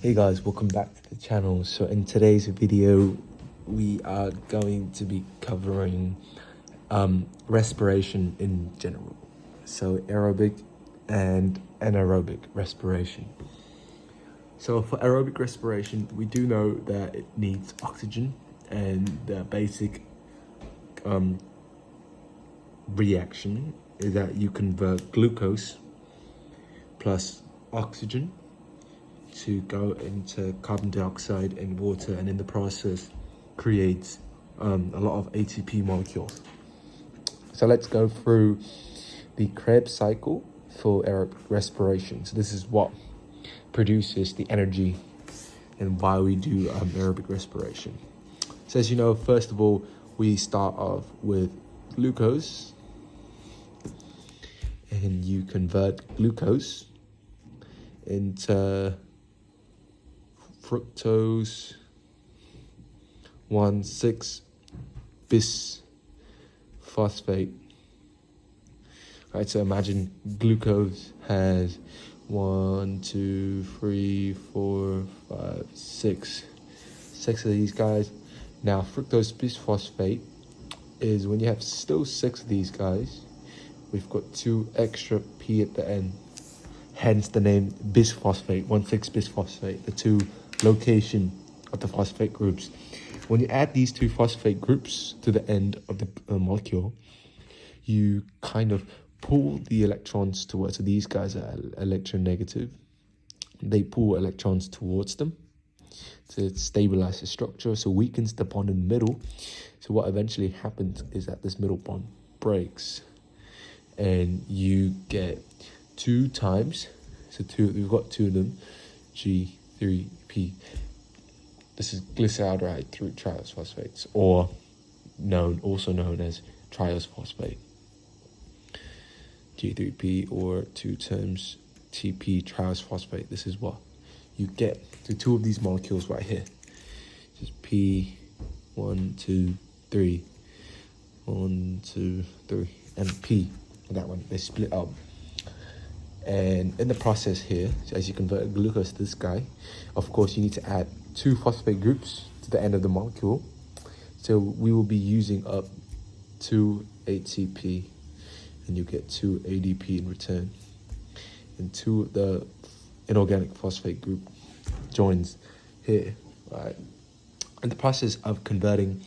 Hey guys, welcome back to the channel. So in today's video, we are going to be covering respiration in general. So aerobic and anaerobic respiration. So for aerobic respiration, we do know that it needs oxygen, and the basic reaction is that you convert glucose plus oxygen to go into carbon dioxide and water, and in the process creates a lot of ATP molecules. So let's go through the Krebs cycle for aerobic respiration. So this is what produces the energy and why we do aerobic respiration. So as you know, first of all, we start off with glucose, and you convert glucose into fructose 1,6-bisphosphate. Right, so imagine glucose has 1, 2, 3, 4, 5, 6 of these guys. Now fructose bisphosphate is when you have still 6 of these guys, we've got 2 extra P at the end. Hence the name bisphosphate, 1,6-bisphosphate, the 2 location of the phosphate groups. When you add these 2 phosphate groups to the end of the molecule, you kind of pull the electrons towards. So these guys are electronegative. They pull electrons towards them to stabilize the structure, so weakens the bond in the middle. So what eventually happens is that this middle bond breaks, and you get 2 times, so we've got 2 of them, G3P. This is glyceraldehyde through triose phosphates, or also known as triose phosphate. G3P, or 2 times TP triose phosphate. This is what you get to 2 of these molecules right here. Just P, 1, 2, 3, 1, 2, 3, and P. That one, they split up. And in the process here, so as you convert glucose to this guy, of course you need to add 2 phosphate groups to the end of the molecule. So we will be using up 2 ATP, and you get 2 ADP in return. And 2 of the inorganic phosphate group joins here, right? In the process of converting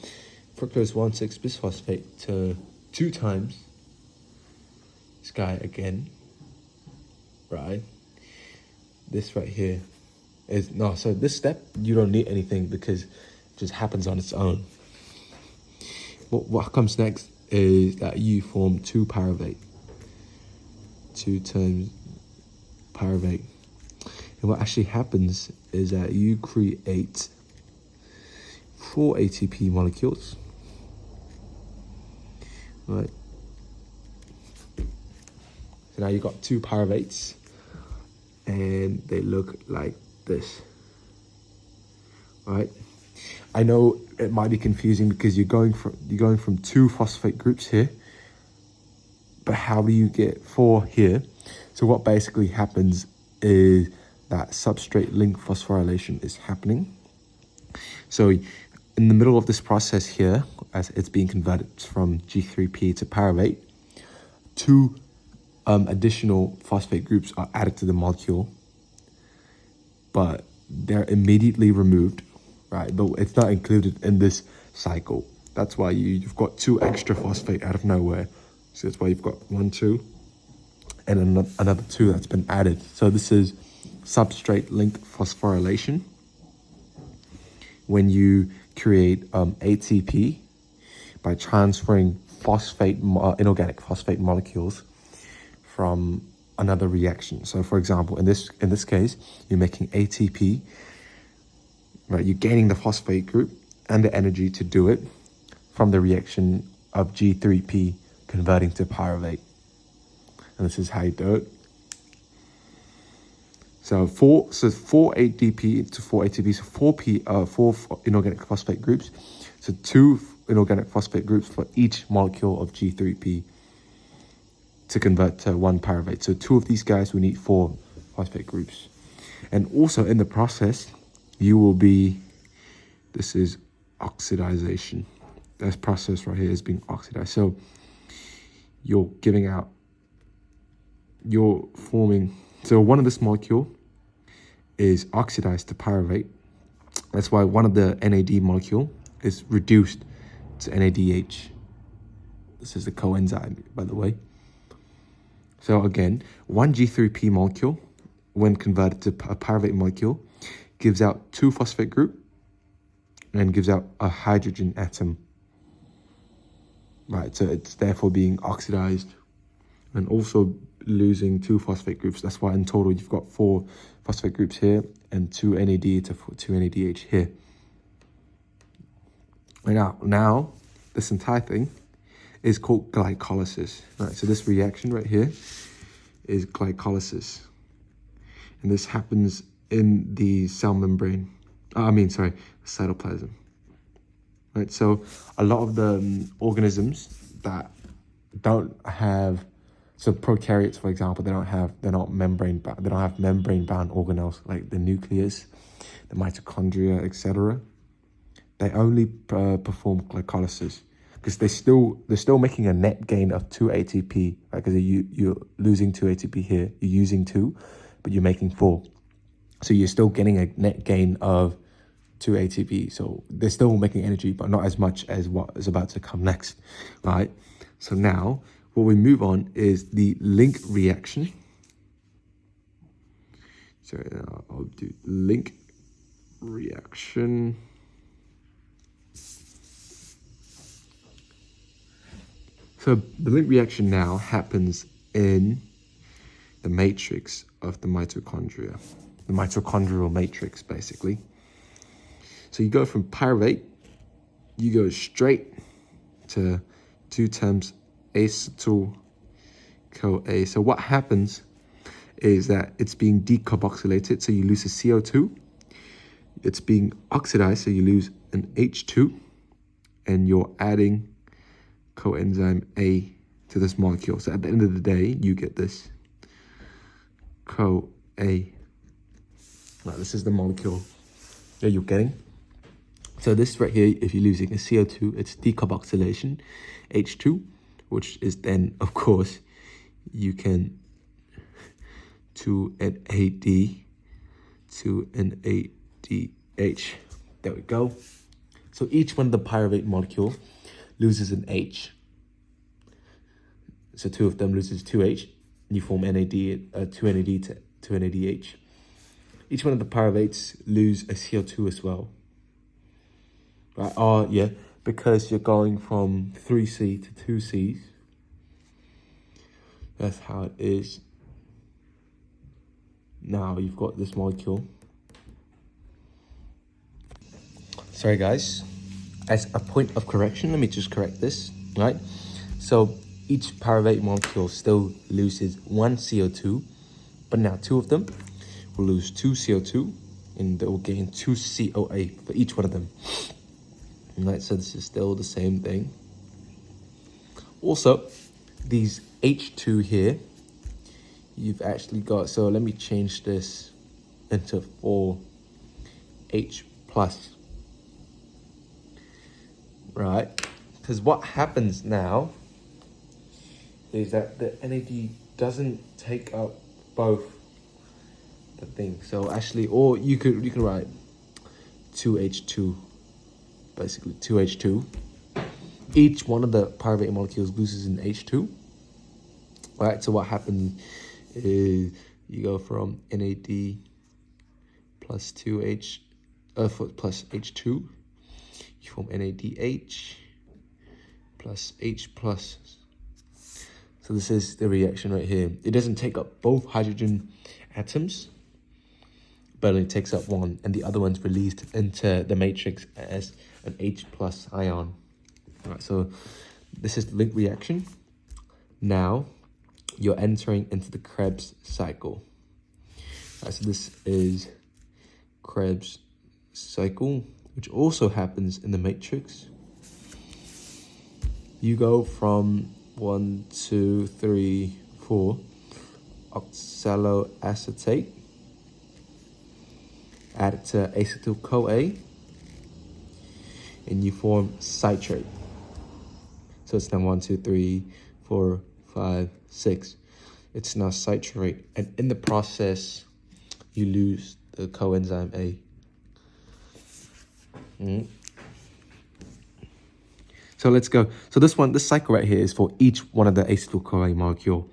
fructose 1,6-bisphosphate to 2 times this guy again, right? This right here is so this step you don't need anything because it just happens on its own. What comes next is that you form 2 pyruvate, 2 times pyruvate, and what actually happens is that you create 4 ATP molecules, right? So now you got 2 pyruvates, and they look like this, right? I know it might be confusing because you're going from 2 phosphate groups here, but how do you get 4 here? So what basically happens is that substrate link phosphorylation is happening. So in the middle of this process here, as it's being converted from G3P to pyruvate, 2 additional phosphate groups are added to the molecule, but they're immediately removed, right? But it's not included in this cycle. That's why you've got 2 extra phosphate out of nowhere. So that's why you've got 1, 2, and another 2 that's been added. So this is substrate link phosphorylation. When you create ATP by transferring inorganic phosphate molecules from another reaction. So for example, in this case, you're making ATP, right? You're gaining the phosphate group and the energy to do it from the reaction of G3P converting to pyruvate. And this is how you do it. So 4 ADP to 4 ATP, so 4 inorganic phosphate groups. So 2 inorganic phosphate groups for each molecule of G3P to convert to 1 pyruvate. So 2 of these guys, we need 4 phosphate groups. And also in the process, you will be, this is oxidization. This process right here is being oxidized. So you're giving out, you're forming, so one of this molecule is oxidized to pyruvate. That's why one of the NAD molecule is reduced to NADH. This is the coenzyme, by the way. So again, one G3P molecule, when converted to a pyruvate molecule, gives out 2 phosphate group and gives out a hydrogen atom. Right, so it's therefore being oxidized and also losing 2 phosphate groups. That's why in total you've got 4 phosphate groups here and 2 NAD to 2 NADH here. Right now this entire thing is called glycolysis. Right, so this reaction right here is glycolysis. And this happens in the cell membrane. Cytoplasm. Right, so a lot of the organisms that don't have, so prokaryotes, for example, they're not membrane bound, they don't have membrane bound organelles like the nucleus, the mitochondria, etc. They only perform glycolysis because they're still making a net gain of 2 ATP, right? Because you're losing 2 ATP here, you're using 2, but you're making 4. So you're still getting a net gain of 2 ATP. So they're still making energy, but not as much as what is about to come next, right? So now what we move on is the link reaction. So I'll do link reaction. So the link reaction now happens in the matrix of the mitochondria, the mitochondrial matrix, basically. So you go from pyruvate, you go straight to 2 times acetyl-CoA. So what happens is that it's being decarboxylated, so you lose a CO2. It's being oxidized, so you lose an H2, and you're adding coenzyme A to this molecule. So at the end of the day, you get this CoA. Now, this is the molecule that you're getting. So this right here, if you're losing a CO2, it's decarboxylation, H2, which is then, of course, you can to an AD to an ADH. There we go. So each one of the pyruvate molecule loses an H. So 2 of them loses 2H. You form NAD, 2 NAD to 2 NADH. Each one of the pyruvates lose a CO2 as well. Right? Oh, yeah, because you're going from 3C to 2Cs. That's how it is. Now you've got this molecule. Sorry, guys. As a point of correction, let me just correct this, right? So each pyruvate molecule still loses 1 CO2, but now 2 of them will lose 2 CO2, and they will gain 2 CoA for each one of them. Right, so this is still the same thing. Also, these H2 here, you've actually got, so let me change this into 4H plus. Right, because what happens now is that the NAD doesn't take up both the things. So actually, or you can write 2H2, basically 2H2. Each one of the pyruvate molecules loses an H2. Right, so what happens is you go from NAD plus 2H plus H2. You form NADH plus H plus. So this is the reaction right here. It doesn't take up both hydrogen atoms, but it takes up one, and the other one's released into the matrix as an H plus ion. All right, so this is the link reaction. Now you're entering into the Krebs cycle. All right, so this is Krebs cycle, which also happens in the matrix. You go from 1, 2, 3, 4 oxaloacetate add it to acetyl-CoA, and you form citrate. So it's now 1, 2, 3, 4, 5, 6. It's now citrate, and in the process, you lose the coenzyme A. So let's go. So this cycle right here is for each one of the acetyl-CoA molecule.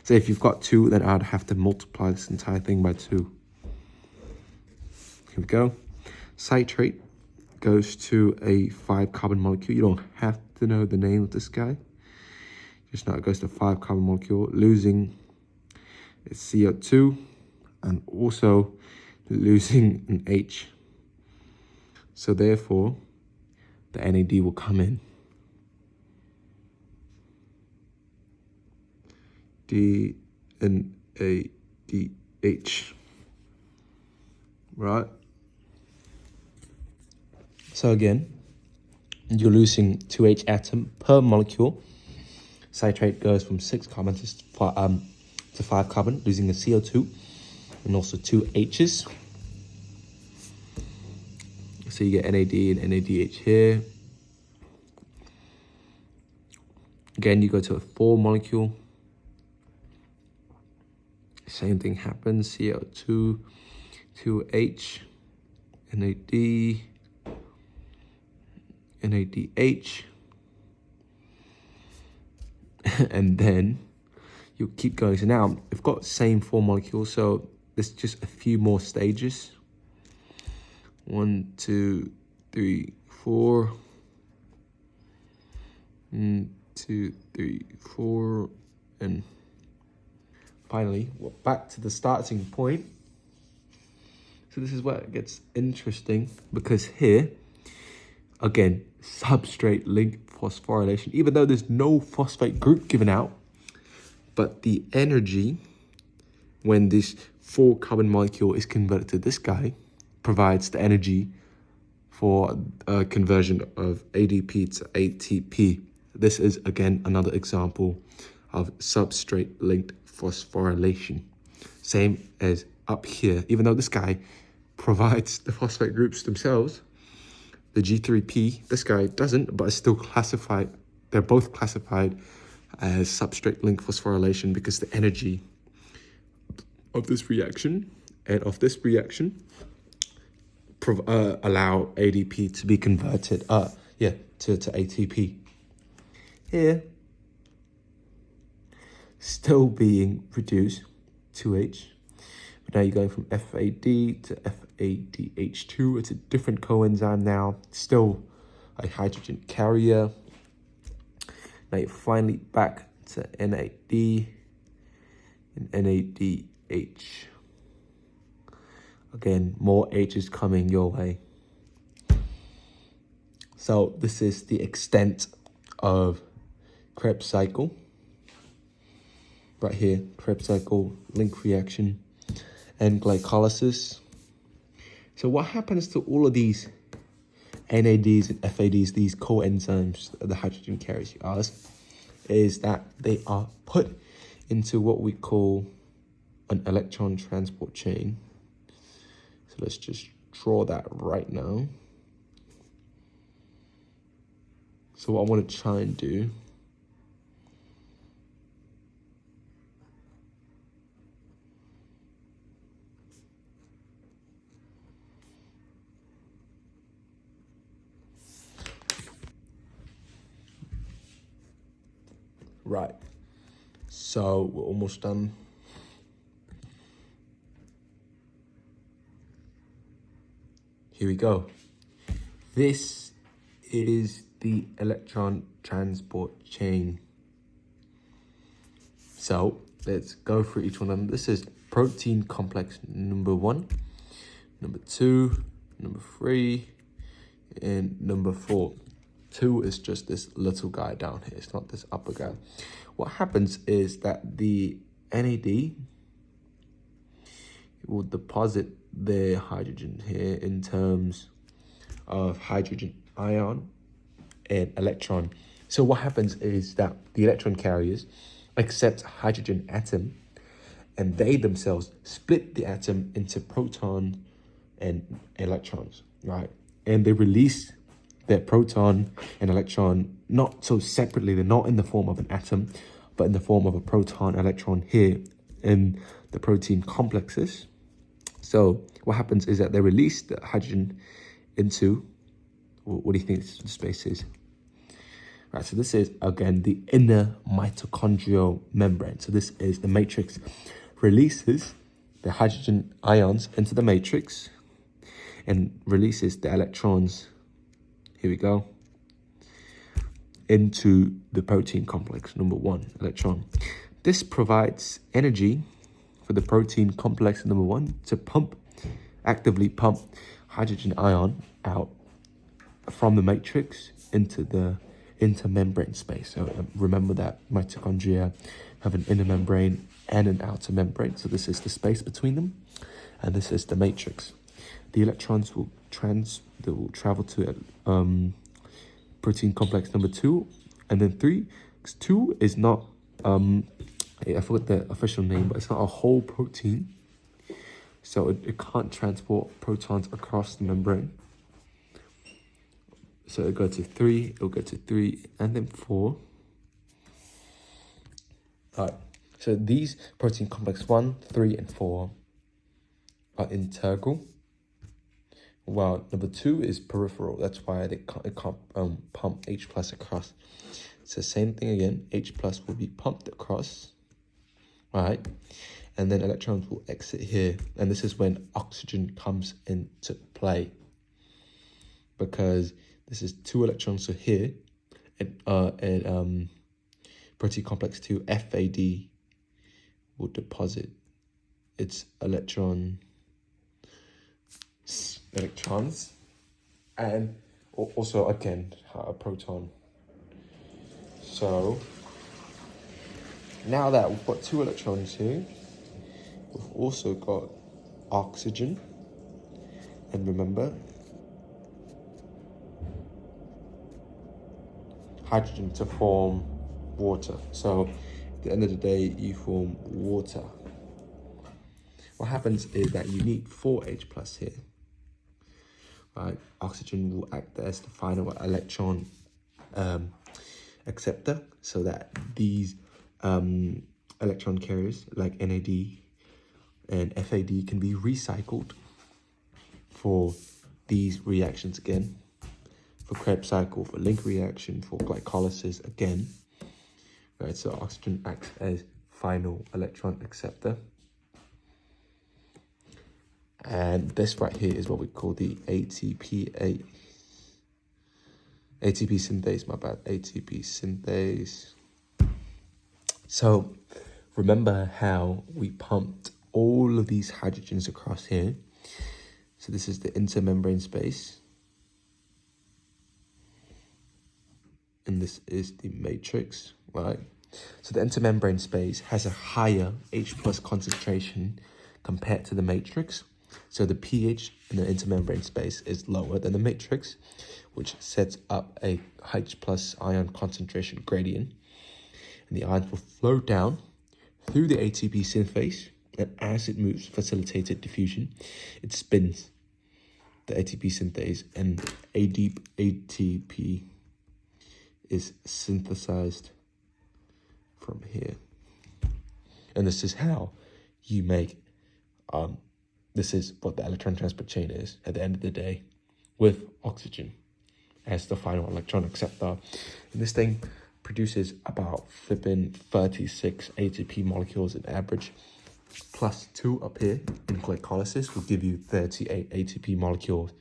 So if you've got 2, then I'd have to multiply this entire thing by 2. Here we go. Citrate goes to a 5-carbon molecule. You don't have to know the name of this guy. Just now it goes to a 5-carbon molecule, losing its CO2 and also losing an H. So therefore, the NAD will come in. NADH. Right? So again, you're losing 2H atom per molecule. Citrate goes from 6 carbon to 5 carbon, losing a CO2 and also 2 H's. So you get NAD and NADH here. Again, you go to a 4 molecule. Same thing happens, CO2, 2H, NAD, NADH. And then you keep going. So now we've got same 4 molecules, so there's just a few more stages. 1, 2, 3, 4. 1, 2, 3, 4, and finally, we're back to the starting point. So this is where it gets interesting, because here, again, substrate-linked phosphorylation, even though there's no phosphate group given out, but the energy when this 4-carbon molecule is converted to this guy provides the energy for a conversion of ADP to ATP. This is, again, another example of substrate-linked phosphorylation. Same as up here, even though this guy provides the phosphate groups themselves, the G3P, this guy doesn't, but it's still classified. They're both classified as substrate-linked phosphorylation because the energy of this reaction and of this reaction allow ADP to be converted to ATP. Here, still being produced 2H, but now you're going from FAD to FADH2. It's a different coenzyme now, still a hydrogen carrier. Now you're finally back to NAD and NADH. Again, more H's coming your way. So this is the extent of Krebs cycle. Right here, Krebs cycle, link reaction, and glycolysis. So what happens to all of these NADs and FADs, these coenzymes, the hydrogen carriers, you ask, is that they are put into what we call an electron transport chain. So let's just draw that right now. So what I want to try and do right. So we're almost done. Here we go. This is the electron transport chain. So let's go through each one of them. This is protein complex number 1, number 2, number 3, and number 4. 2 is just this little guy down here. It's not this upper guy. What happens is that the NAD will deposit their hydrogen here in terms of hydrogen ion and electron. So what happens is that the electron carriers accept hydrogen atom, and they themselves split the atom into proton and electrons, right? And they release their proton and electron not so separately. They're not in the form of an atom, but in the form of a proton, electron here in the protein complexes. So what happens is that they release the hydrogen into, what do you think the space is? Right, so this is, again, the inner mitochondrial membrane. So this is the matrix releases the hydrogen ions into the matrix and releases the electrons, here we go, into the protein complex, number 1, electron. This provides energy for the protein complex, number 1, to actively pump hydrogen ion out from the matrix into the intermembrane space. So remember that mitochondria have an inner membrane and an outer membrane. So this is the space between them, and this is the matrix. The electrons will travel to protein complex number 2, and then 3. 2 is not I forgot the official name, but it's not a whole protein, so it can't transport protons across the membrane. So it'll go to 3, and then 4. All right, so these protein complex 1, 3, and 4 are integral, while number 2 is peripheral. That's why it can't pump H plus across. So same thing again, H plus will be pumped across, right? And then electrons will exit here. And this is when oxygen comes into play, because this is 2 electrons. So here, at protein complex 2, FAD will deposit its electrons, and also again a proton. So now that we've got 2 electrons here, we've also got oxygen, and remember, hydrogen to form water. So at the end of the day, you form water. What happens is that you need 4H plus here, right? Oxygen will act as the final electron acceptor, so that these electron carriers like NAD and FAD can be recycled for these reactions again, for Krebs cycle, for link reaction, for glycolysis again, right? So oxygen acts as final electron acceptor. And this right here is what we call the ATP synthase, my bad, ATP synthase. So remember how we pumped all of these hydrogens across here. So this is the intermembrane space, and this is the matrix, right? So the intermembrane space has a higher H plus concentration compared to the matrix. So the pH in the intermembrane space is lower than the matrix, which sets up a H plus ion concentration gradient. And the ions will flow down through the ATP synthase, and as it moves, facilitated diffusion, it spins the ATP synthase, and ATP is synthesized from here. And this is how you make, this is what the electron transport chain is at the end of the day, with oxygen as the final electron acceptor. And this thing produces about flipping 36 ATP molecules in average, plus 2 up here in glycolysis will give you 38 ATP molecules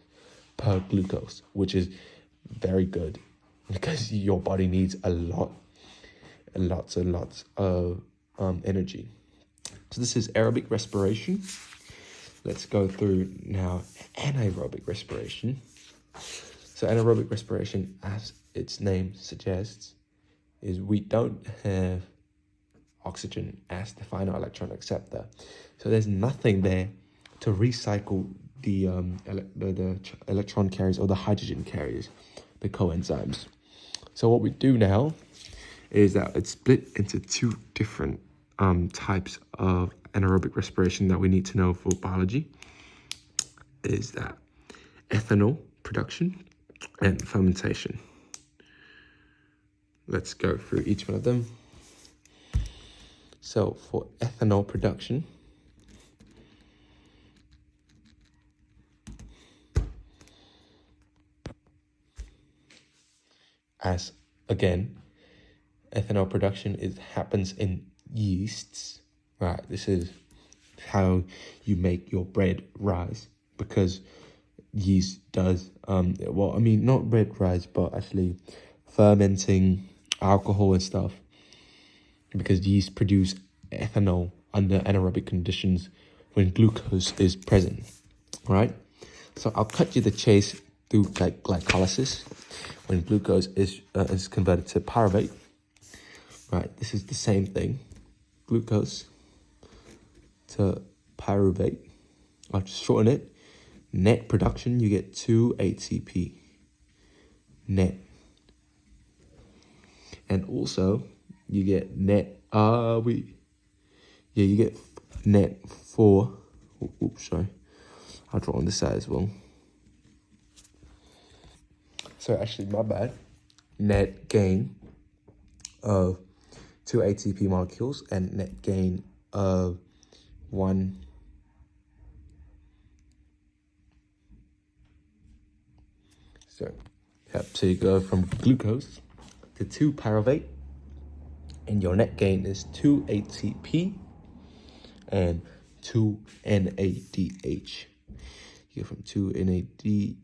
per glucose, which is very good because your body needs lots of energy. So this is aerobic respiration. Let's go through now anaerobic respiration. So anaerobic respiration, as its name suggests, is we don't have oxygen as the final electron acceptor. So there's nothing there to recycle the electron carriers or the hydrogen carriers, the coenzymes. So what we do now is that it's split into 2 different types of anaerobic respiration that we need to know for biology. is that ethanol production and fermentation. Let's go through each one of them. So for ethanol production, as again, ethanol production happens in yeasts, right? This is how you make your bread rise, because yeast does not bread rise, but actually fermenting alcohol and stuff, because yeast produce ethanol under anaerobic conditions when glucose is present, right? So I'll cut you the chase through glycolysis. When glucose is converted to pyruvate, right? This is the same thing, glucose to pyruvate. I'll just shorten it. Net production, you get 2 ATP net, and also you get net. You get net 4. Oops, sorry. I'll draw on this side as well. So actually, my bad. Net gain of 2 ATP molecules and net gain of 1. So you go from glucose to 2 pyruvate, and your net gain is 2 ATP and 2 NADH. You go from 2 NAD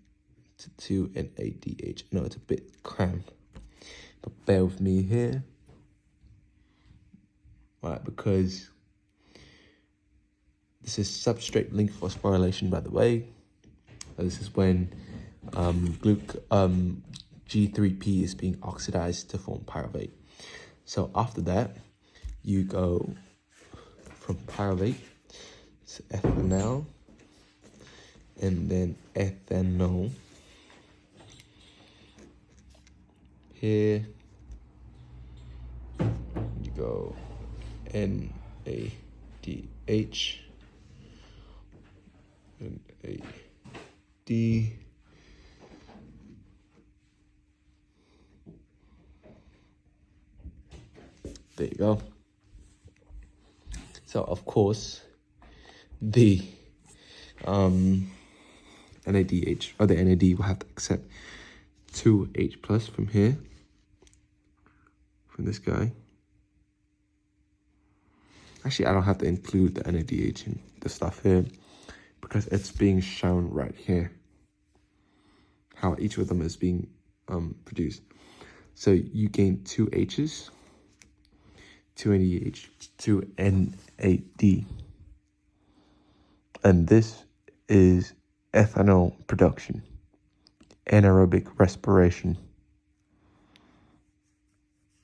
to 2 NADH. No, it's a bit cramped, but bear with me here. Right, because this is substrate link phosphorylation, by the way. This is when G3P is being oxidized to form pyruvate. So after that, you go from pyruvate to ethanol, and then ethanol. Here you go NADH, NAD. There you go. So of course, the NADH or the NAD will have to accept 2H plus from here, from this guy. Actually, I don't have to include the NADH in the stuff here, because it's being shown right here how each of them is being produced. So you gain 2 H's, 2 NADH, 2 NAD. And this is ethanol production, anaerobic respiration.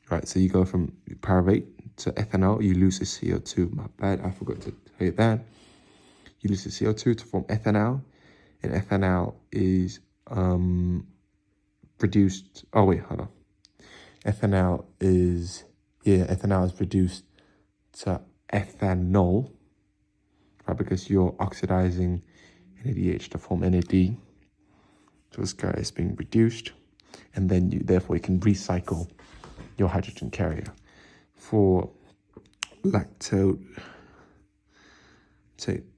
Right, so you go from pyruvate to ethanol, you lose the CO2. My bad, I forgot to tell you that. You lose the CO2 to form ethanol, and ethanol is produced. Oh wait, hold on. Ethanol is reduced to ethanol, right? Because you're oxidizing NADH to form NAD. So this guy is being reduced, and then therefore you can recycle your hydrogen carrier. For lactate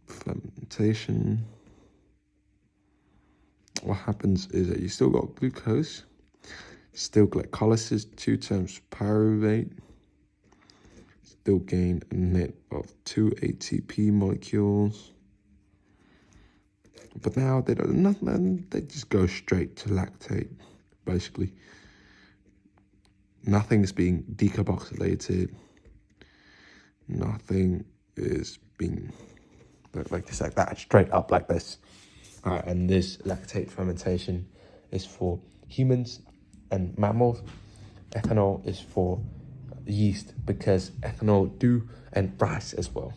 fermentation, what happens is that you still got glucose, still glycolysis, 2 times pyruvate, still gain a net of 2 ATP molecules. But now they just go straight to lactate, basically. Nothing is being decarboxylated. Nothing is being like that, straight up like this. All right, and this lactate fermentation is for humans and mammals. Ethanol is for yeast, because ethanol and rice as well,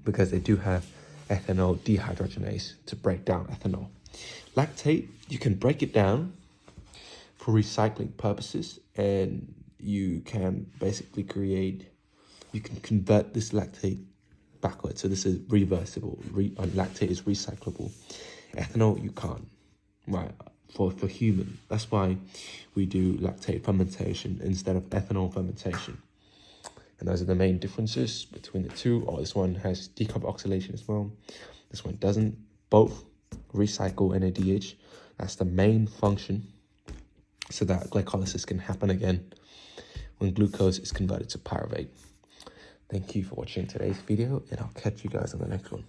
because they do have ethanol dehydrogenase to break down ethanol. Lactate, you can break it down for recycling purposes, and you can basically convert this lactate backwards. So this is reversible. Lactate is recyclable. Ethanol, you can't. Right, for human. That's why we do lactate fermentation instead of ethanol fermentation. And those are the main differences between the two. Oh, this one has decarboxylation as well. This one doesn't. Both recycle NADH. That's the main function, so that glycolysis can happen again when glucose is converted to pyruvate. Thank you for watching today's video, and I'll catch you guys on the next one.